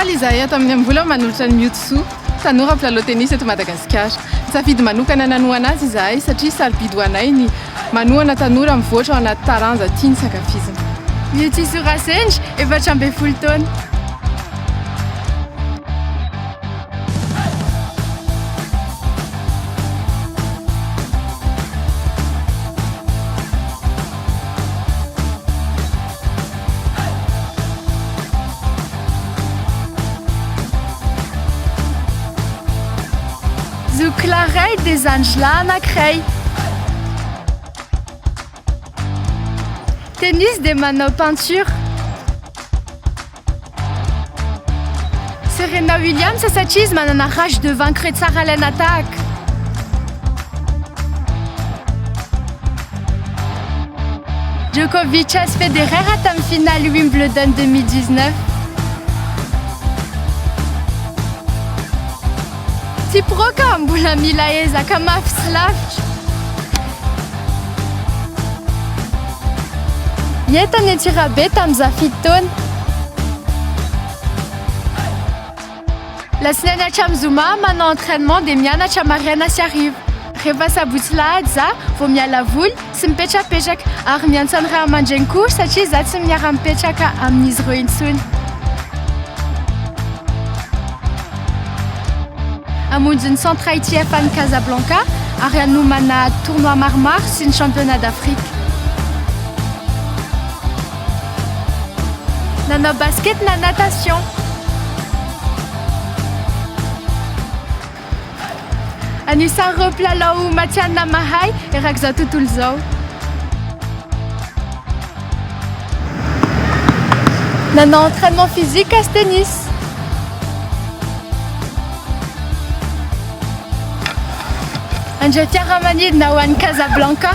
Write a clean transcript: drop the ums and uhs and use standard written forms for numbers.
Faly izahay ato amin'ny ambola manolotra ny miotsoa tanora mpilalao tennis eto Madagasikara. Nisafidy manokana nanohana azy izahay satria sarobidy ho anay ny manohana tanora mivoatra ao anaty taranja tiany sakafizina. Miotsoa Rasendry, efatra amby folo taona. Zoklaray des Angela anankiray. Tennis dia manao peinture. Serena Williams satria izy manana rage de vaincre tsara ilay natahaka. Djokovic sy Federer tamin'ny finaly Wimbledon 2019. Tsiproka mbola mila ezaka mafy sy lavitra. Nientany Antsirabe tamin'ny zafidy taona. Latsinainy hatramin'ny zoma manao entraînement dia mianatra maraina sy hariva. Rehefa sabotsy lahady za vao miala voly sy mipetrapetraka ary miantsona ray aman-dreny koa satria za tsy miara-mipetraka amin'izy ireo intsony. Hamonjy ny centre ITF any Casablanca ary hanomana tournoi maromaro sy ny championnat d'Afrique. Nanao basket na natation. Anisan'ireo mpilalao matianina mahay erak' izao tontolo izao. Nanao entraînement physique à tennis. Andray fiaramanidina ho an'ny Casablanca.